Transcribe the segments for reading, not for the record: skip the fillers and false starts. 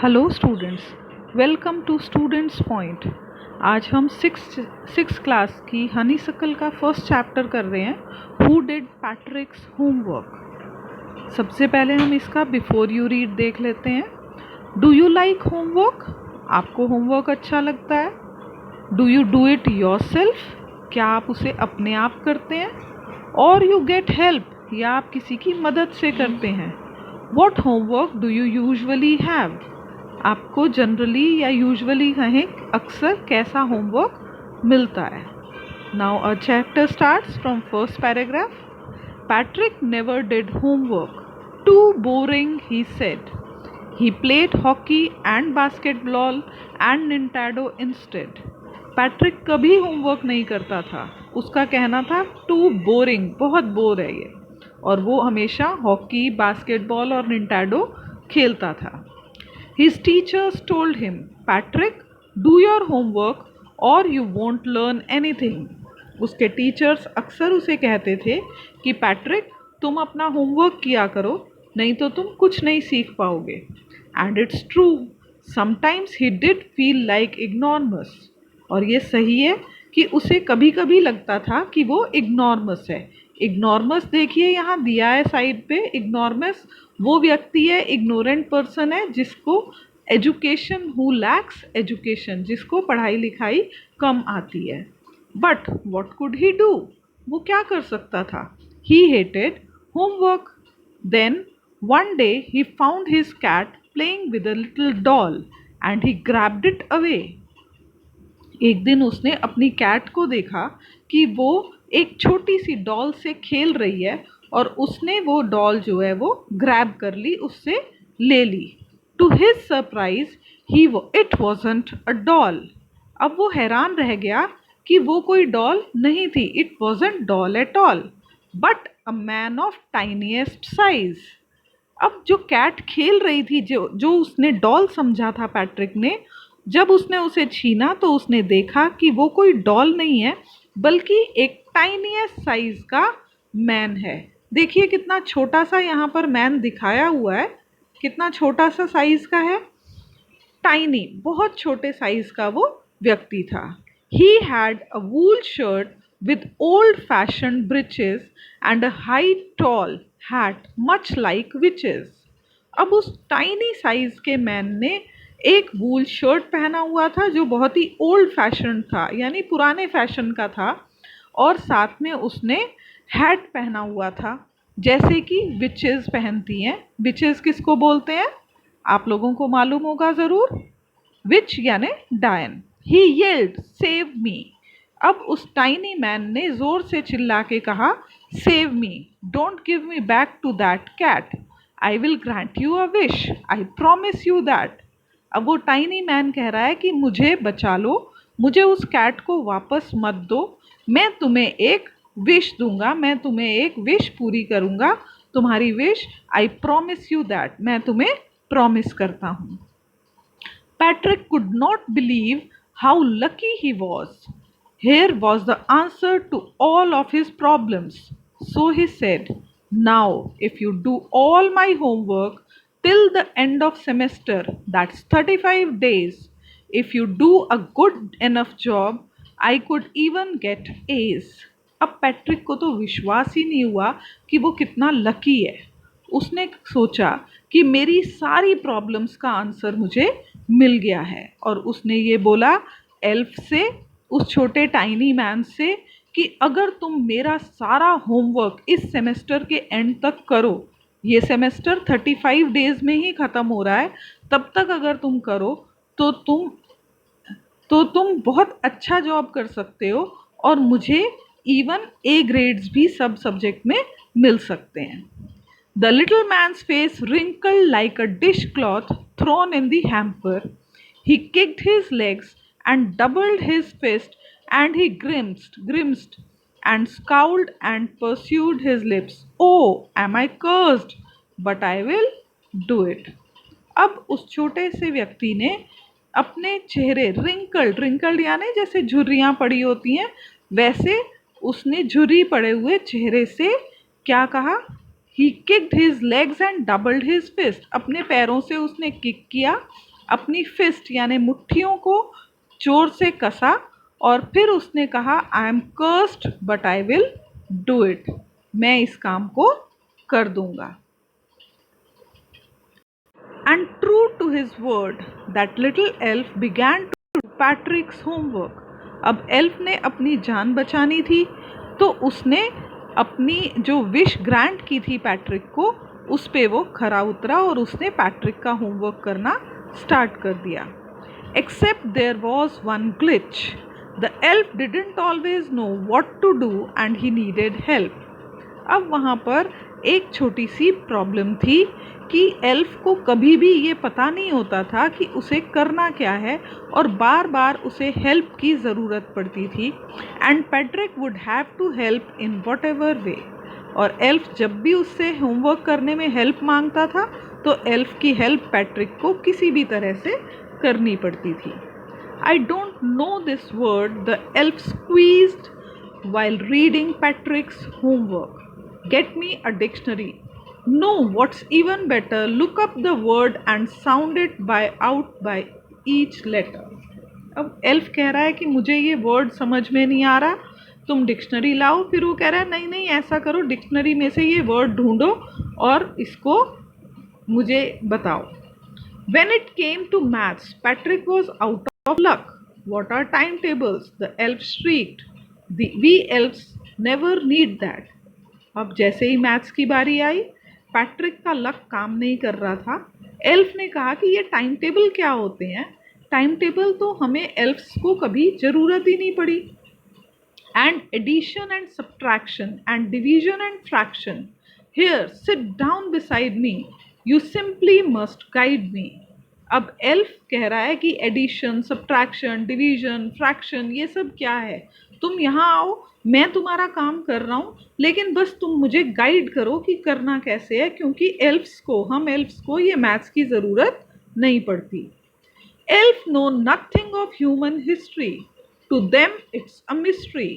Hello students, welcome to students point. आज हम six class की हनीसकल का फर्स्ट चैप्टर कर रहे हैं, हु डिड पैट्रिक्स होमवर्क। सबसे पहले हम इसका बिफोर यू रीड देख लेते हैं। Do you like homework? आपको होमवर्क अच्छा लगता है? Do you do it yourself? क्या आप उसे अपने आप करते हैं? और यू गेट हेल्प, या आप किसी की मदद से करते हैं? What homework do you usually have? आपको जनरली या यूजुअली कहें अक्सर कैसा होमवर्क मिलता है। Now a chapter starts from first paragraph. Patrick never did homework, too boring he said. He played hockey and basketball and Nintendo instead. Patrick कभी homework नहीं करता था। उसका कहना था टू बोरिंग, बहुत बोर है ये, और वो हमेशा हॉकी, बास्केटबॉल और निंटेडो खेलता था। His teachers told him, Patrick, do your homework or you won't learn anything. उसके टीचर्स अक्सर उसे कहते थे कि पैट्रिक, तुम अपना होमवर्क किया करो, नहीं तो तुम कुछ नहीं सीख पाओगे। And it's true, sometimes he did feel like ignoramus. और ये सही है कि उसे कभी कभी लगता था कि वो इग्नोरमस है। इग्नोरमस देखिए यहाँ दिया है साइड पे। इग्नोरमस वो व्यक्ति है, इग्नोरेंट पर्सन है, जिसको एजुकेशन, हु लैक्स एजुकेशन, जिसको पढ़ाई लिखाई कम आती है। But what could he do? वो क्या कर सकता था? He hated homework. Then one day he found his cat playing with a little doll and he grabbed it away. एक दिन उसने अपनी कैट को देखा कि वो एक छोटी सी डॉल से खेल रही है, और उसने वो डॉल जो है वो ग्रैब कर ली, उससे ले ली। To his surprise it wasn't a doll. अब वो हैरान रह गया कि वो कोई डॉल नहीं थी। It wasn't doll at all, but a man of tiniest size. अब जो कैट खेल रही थी, जो उसने डॉल समझा था पैट्रिक ने, जब उसने उसे छीना तो उसने देखा कि वो कोई डॉल नहीं है, बल्कि एक टाइनीएस्ट साइज का मैन है। देखिए कितना छोटा सा यहाँ पर मैन दिखाया हुआ है, कितना छोटा सा साइज का है। टाइनी, बहुत छोटे साइज का वो व्यक्ति था। He had a wool shirt with old fashioned breeches and a high tall hat much like witches. अब उस टाइनी साइज के मैन ने एक वूल शर्ट पहना हुआ था जो बहुत ही ओल्ड फैशन था, यानी पुराने फैशन का था, और साथ में उसने हैट पहना हुआ था जैसे कि विचेस पहनती हैं। विचेस किसको बोलते हैं? आप लोगों को मालूम होगा ज़रूर। विच यानी डायन। ही येल्ड सेव मी। अब उस टाइनी मैन ने जोर से चिल्ला के कहा, save me, don't give me back to that cat, I will grant you a wish, I promise you that. अब वो टाइनी मैन कह रहा है कि मुझे बचा लो, मुझे उस कैट को वापस मत दो, मैं तुम्हें एक विश दूंगा, मैं तुम्हें एक विश पूरी करूंगा, तुम्हारी wish, I promise you that, मैं तुम्हें प्रॉमिस करता हूँ। Patrick could not believe how lucky he was. Here was the answer to all of his problems. So he said, now, if you do all my homework till the end of semester, that's 35 days, if you do a good enough job, I could even get A's. अब Patrick को तो विश्वास ही नहीं हुआ कि वो कितना lucky है। उसने सोचा कि मेरी सारी प्रॉब्लम्स का आंसर मुझे मिल गया है, और उसने ये बोला एल्फ से, उस छोटे टाइनी मैन से, कि अगर तुम मेरा सारा होमवर्क इस सेमेस्टर के एंड तक करो, ये सेमेस्टर 35 डेज में ही ख़त्म हो रहा है, तब तक अगर तुम करो तो तुम बहुत अच्छा जॉब कर सकते हो, और मुझे इवन ए ग्रेड्स भी सब सब्जेक्ट में मिल सकते हैं। The little man's face wrinkled like a dishcloth thrown in the hamper. He kicked his legs and doubled his fist, and he grimaced and scowled and pursued his lips. Oh, am I cursed? But I will do it. अब उस छोटे से व्यक्ति ने अपने चेहरे wrinkled यानी जैसे झुर्रियाँ पड़ी होती हैं, वैसे उसने झुर्री पड़े हुए चेहरे से क्या कहा? He kicked his legs and doubled his fist. अपने पैरों से उसने किक किया अपनी फिस्ट यानी मुट्ठियों को जोर से कसा और फिर उसने कहा, I am cursed but I will do it. मैं इस काम को कर दूंगा। And true to his word, that little elf began to do Patrick's homework. अब एल्फ ने अपनी जान बचानी थी, तो उसने अपनी जो विश ग्रांट की थी पैट्रिक को, उस पे वो खरा उतरा और उसने पैट्रिक का होमवर्क करना स्टार्ट कर दिया। Except there was one glitch. The elf didn't always know what to do and he needed help. अब वहाँ पर एक छोटी सी प्रॉब्लम थी कि एल्फ को कभी भी ये पता नहीं होता था कि उसे करना क्या है और बार बार उसे हेल्प की ज़रूरत पड़ती थी। And Patrick would have to help in whatever way. और एल्फ जब भी उससे होमवर्क करने में हेल्प मांगता था तो एल्फ की हेल्प पैट्रिक को किसी भी तरह से करनी पड़ती थी। I don't know this word the elf squeezed while reading Patrick's homework. Get me a dictionary. No, what's even better, look up the word and sound it out by each letter. अब elf कह रहा है कि मुझे ये word समझ में नहीं आ रहा, तुम डिक्शनरी लाओ। फिर वो कह रहा है नहीं नहीं ऐसा करो, डिक्शनरी में से ये वर्ड ढूंढो और इसको मुझे बताओ। When it came to maths, Patrick was out of luck. What are timetables? The elf shrieked. We elves never need that. अब जैसे ही मैथ्स की बारी आई, पैट्रिक का लक काम नहीं कर रहा था। एल्फ ने कहा कि ये टाइम टेबल क्या होते हैं, टाइम टेबल तो हमें एल्फ्स को कभी ज़रूरत ही नहीं पड़ी। And addition and subtraction and division and fraction, here sit down beside me, you simply must guide me. अब एल्फ कह रहा है कि एडिशन, सब्ट्रैक्शन, डिवीजन, फ्रैक्शन ये सब क्या है, तुम यहाँ आओ, मैं तुम्हारा काम कर रहा हूँ, लेकिन बस तुम मुझे गाइड करो कि करना कैसे है, क्योंकि हम एल्फ्स को ये मैथ्स की ज़रूरत नहीं पड़ती। Elf know nothing of human history, to them it's a mystery.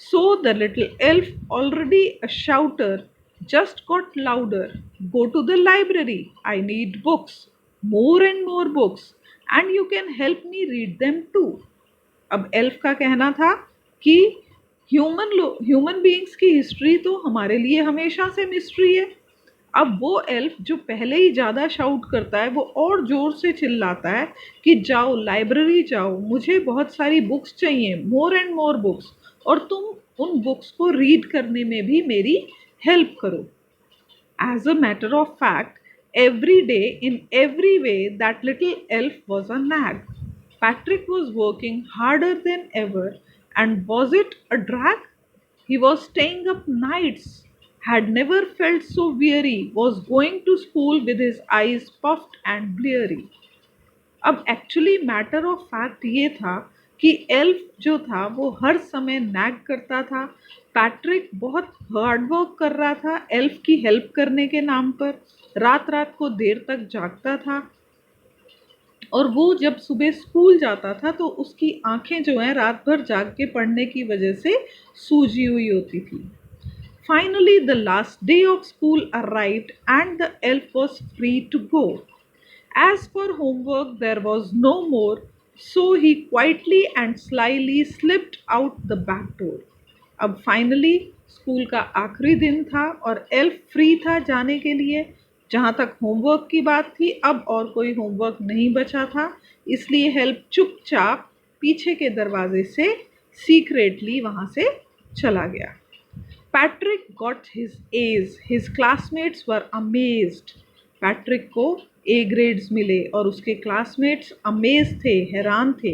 So the little elf, already a shouter, just got louder. Go to the library. I need books. More and more books. And you can help me read them too. अब elf का कहना था कि human beings की history तो हमारे लिए हमेशा से मिस्ट्री है। अब वो एल्फ जो पहले ही ज़्यादा शाउट करता है, वो और ज़ोर से चिल्लाता है कि जाओ लाइब्रेरी जाओ, मुझे बहुत सारी बुक्स चाहिए, मोर एंड मोर बुक्स, और तुम उन बुक्स को रीड करने में भी मेरी हेल्प करो। As a matter of fact, every day, in every way, that little elf was a nag. Patrick was working harder than ever, and was it a drag? He was staying up nights, had never felt so weary, was going to school with his eyes puffed and bleary. अब actually matter of fact ये था कि elf जो था वो हर समय nag करता था। पैट्रिक बहुत हार्ड वर्क कर रहा था एल्फ की हेल्प करने के नाम पर, रात रात को देर तक जागता था, और वो जब सुबह स्कूल जाता था तो उसकी आंखें जो हैं रात भर जाग के पढ़ने की वजह से सूजी हुई होती थी। Finally the last day of school arrived and the elf was free to go. As for homework, there was no more, so he quietly and slyly slipped out the back door. अब finally school का आखिरी दिन था और elf free था जाने के लिए। जहाँ तक होमवर्क की बात थी, अब और कोई होमवर्क नहीं बचा था, इसलिए हेल्प चुपचाप पीछे के दरवाजे से सीक्रेटली वहाँ से चला गया। Patrick got his A's. His classmates were amazed. Patrick को ए ग्रेड्स मिले और उसके क्लासमेट्स अमेज थे, हैरान थे।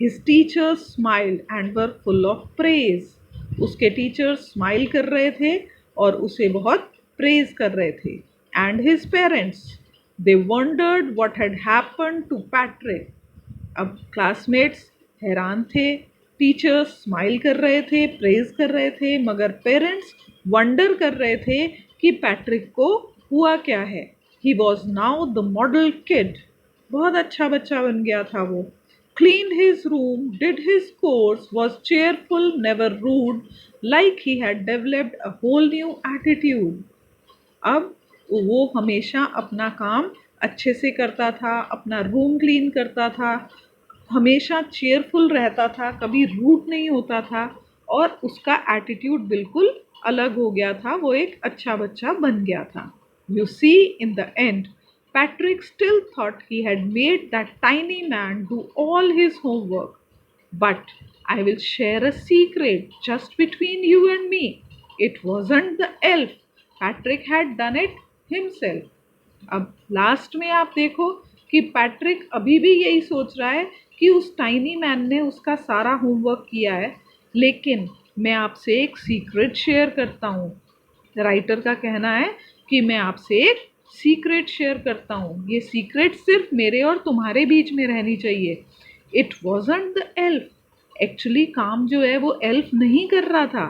His teachers smiled and were full of praise. उसके टीचर्स स्माइल कर रहे थे और उसे बहुत प्रेज कर रहे थे। And his parents, they wondered what had happened to Patrick. अब क्लासमेट्स हैरान थे, टीचर्स स्माइल कर रहे थे, प्रेज कर रहे थे, मगर पेरेंट्स वंडर कर रहे थे कि पैट्रिक को हुआ क्या है। He was now the model kid. बहुत अच्छा बच्चा बन गया था वो। Cleaned his room, did his course, was cheerful, never rude, like he had developed a whole new attitude. अब वो हमेशा अपना काम अच्छे से करता था, अपना रूम क्लीन करता था, हमेशा चेयरफुल रहता था, कभी रूड नहीं होता था और उसका एटीट्यूड बिल्कुल अलग हो गया था, वो एक अच्छा बच्चा बन गया था. You see, in the end, Patrick still thought he had made that tiny man do all his homework. But I will share a secret just between you and me. It wasn't the elf. Patrick had done it himself. अब last में आप देखो कि Patrick अभी भी यही सोच रहा है कि उस टाइनी मैन ने उसका सारा होमवर्क किया है, लेकिन मैं आपसे एक सीक्रेट शेयर करता हूँ. राइटर का कहना है कि मैं आपसे एक सीक्रेट शेयर करता हूँ, ये सीक्रेट सिर्फ मेरे और तुम्हारे बीच में रहनी चाहिए. It wasn't the elf. Actually काम जो है वो एल्फ नहीं कर रहा था.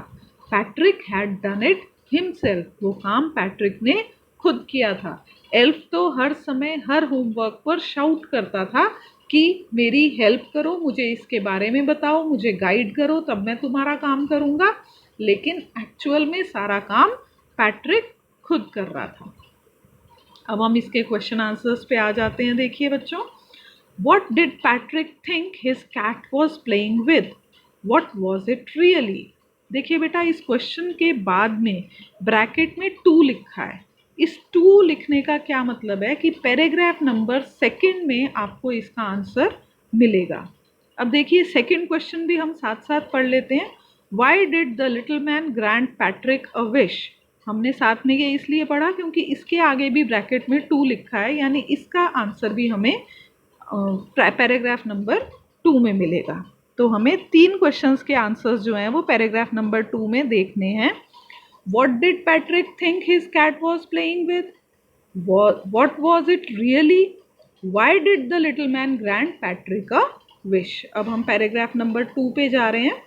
Patrick had done it himself. वो काम पैट्रिक ने खुद किया था. एल्फ तो हर समय हर होमवर्क पर शाउट करता था कि मेरी हेल्प करो, मुझे इसके बारे में बताओ, मुझे गाइड करो, तब मैं तुम्हारा काम करूँगा. लेकिन एक्चुअल में सारा काम पैट्रिक खुद कर रहा था. अब हम इसके क्वेश्चन आंसर्स पे आ जाते हैं. देखिए बच्चों, What did Patrick think his cat was playing with? What was it really? देखिए बेटा, इस क्वेश्चन के बाद में ब्रैकेट में 2 लिखा है. इस 2 लिखने का क्या मतलब है कि पैराग्राफ नंबर 2 में आपको इसका आंसर मिलेगा. अब देखिए सेकंड क्वेश्चन भी हम साथ साथ पढ़ लेते हैं. Why did the little man grant Patrick a wish? हमने साथ में ये इसलिए पढ़ा क्योंकि इसके आगे भी ब्रैकेट में 2 लिखा है, यानी इसका आंसर भी हमें पैराग्राफ नंबर 2 में मिलेगा. तो हमें 3 क्वेश्चंस के आंसर्स जो हैं वो पैराग्राफ नंबर 2 में देखने हैं. What did Patrick think his cat was playing with? What was it really? Why did the little man grant Patrick a wish? अब हम पैराग्राफ नंबर 2 पे जा रहे हैं.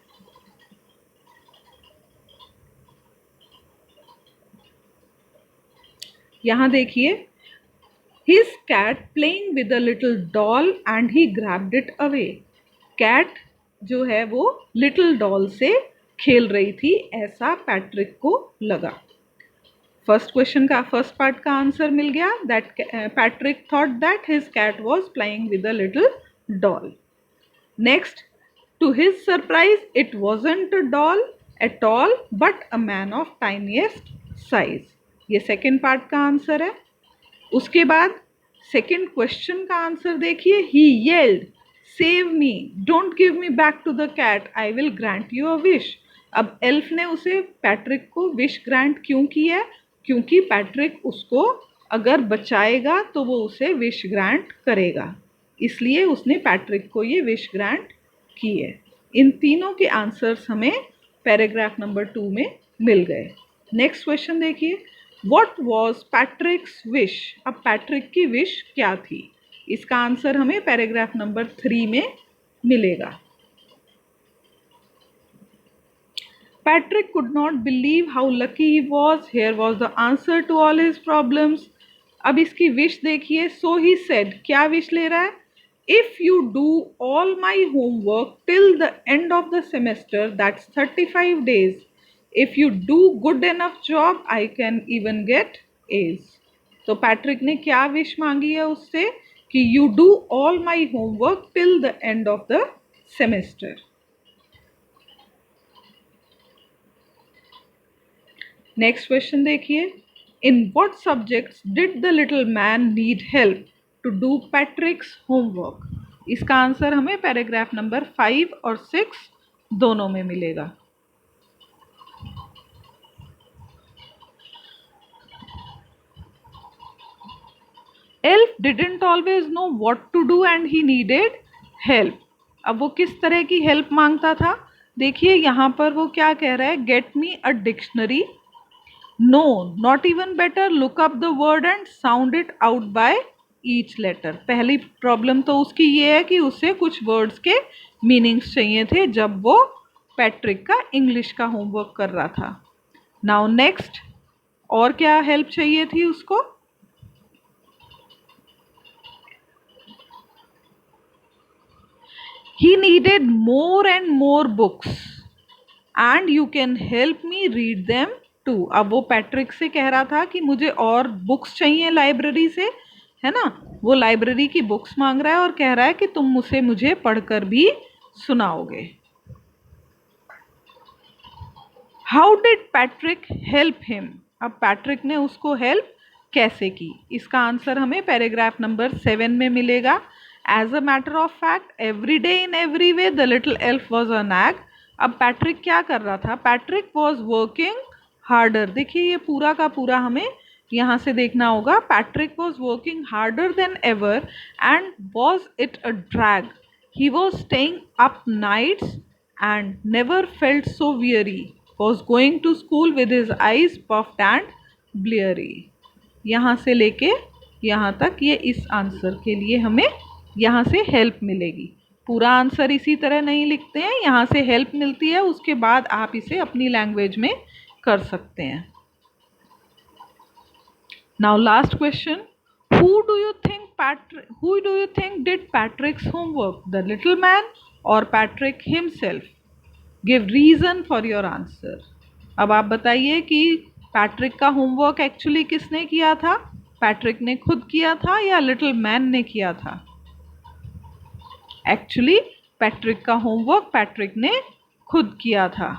यहाँ देखिए, His cat playing with a little doll and he grabbed it away. Cat जो है वो little doll से खेल रही थी, ऐसा पैट्रिक को लगा. फर्स्ट क्वेश्चन का फर्स्ट पार्ट का आंसर मिल गया. That Patrick thought that his cat was playing with a little doll. Next, to his surprise it wasn't a doll at all but a man of tiniest size. ये second part का answer है. उसके बाद second question का answer देखिए. He yelled, save me, don't give me back to the cat, I will grant you a wish. अब elf ने उसे पैट्रिक को विश ग्रांट क्यों की है? क्योंकि पैट्रिक उसको अगर बचाएगा तो वो उसे विश ग्रांट करेगा, इसलिए उसने पैट्रिक को ये विश ग्रांट की है. इन तीनों के आंसर्स हमें पैराग्राफ नंबर 2 में मिल गए. नेक्स्ट क्वेश्चन देखिए. What was Patrick's wish? अब पैट्रिक की विश क्या थी? इसका आंसर हमें पैराग्राफ नंबर 3 में मिलेगा. Patrick could not believe how lucky he was. Here was the answer to all his problems. अब इसकी विश देखिए. So he said, क्या विश ले रहा है? If you do all my homework till the end of the semester, that's 35 days. If you do good enough job, I can even get A's. तो Patrick ने क्या wish मांगी है उससे कि you do all my homework till the end of the semester. Next question देखिए. In what subjects did the little man need help to do Patrick's homework? इसका answer हमें पैराग्राफ नंबर 5 और 6 दोनों में मिलेगा. Elf didn't always know what to do and he needed help. अब वो किस तरह की हेल्प मांगता था? देखिए यहाँ पर वो क्या कह रहा है. Get me a dictionary. No, not even better, look up the word and sound it out by each letter. पहली प्रॉब्लम तो उसकी ये है कि उसे कुछ वर्ड्स के मीनिंग्स चाहिए थे जब वो पैट्रिक का इंग्लिश का होमवर्क कर रहा था. नाउ नेक्स्ट, और क्या हेल्प चाहिए थी उसको? He needed more and more books and you can help me read them too. अब वो पैट्रिक से कह रहा था कि मुझे और बुक्स चाहिए लाइब्रेरी से, है ना, वो लाइब्रेरी की बुक्स मांग रहा है और कह रहा है कि तुम मुझे पढ़कर भी सुनाओगे। How did Patrick help him? अब पैट्रिक ने उसको हेल्प कैसे की? इसका आंसर हमें पैराग्राफ नंबर 7 में मिलेगा। As a matter of fact every day in every way the little elf was a nag. अब पैट्रिक क्या कर रहा था? Patrick was working harder. देखिए ये पूरा का पूरा हमें यहाँ से देखना होगा। Patrick was working harder than ever and was it a drag. He was staying up nights and never felt so weary, was going to school with his eyes puffed and bleary। यहाँ से लेके यहाँ तक ये इस answer के लिए हमें यहाँ से हेल्प मिलेगी। पूरा आंसर इसी तरह नहीं लिखते हैं, यहाँ से हेल्प मिलती है, उसके बाद आप इसे अपनी लैंग्वेज में कर सकते हैं। Now last question, who do you think did Patrick's homework, the little man or Patrick himself? Give reason for your answer। अब आप बताइए कि पैट्रिक का होमवर्क एक्चुअली किसने किया था? पैट्रिक ने खुद किया था या लिटिल मैन ने किया था? एक्चुअली पैट्रिक का होमवर्क पैट्रिक ने खुद किया था।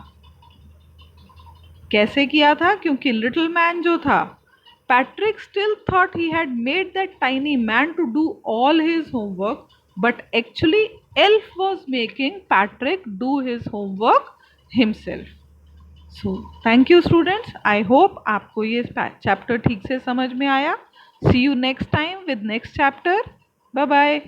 कैसे किया था? क्योंकि लिटिल मैन जो था, Patrick still thought he had made that tiny man to do all his homework, but actually elf was making Patrick do his homework himself. So thank you students, I hope आपको ये chapter ठीक से समझ में आया। See you next time with next chapter. Bye bye.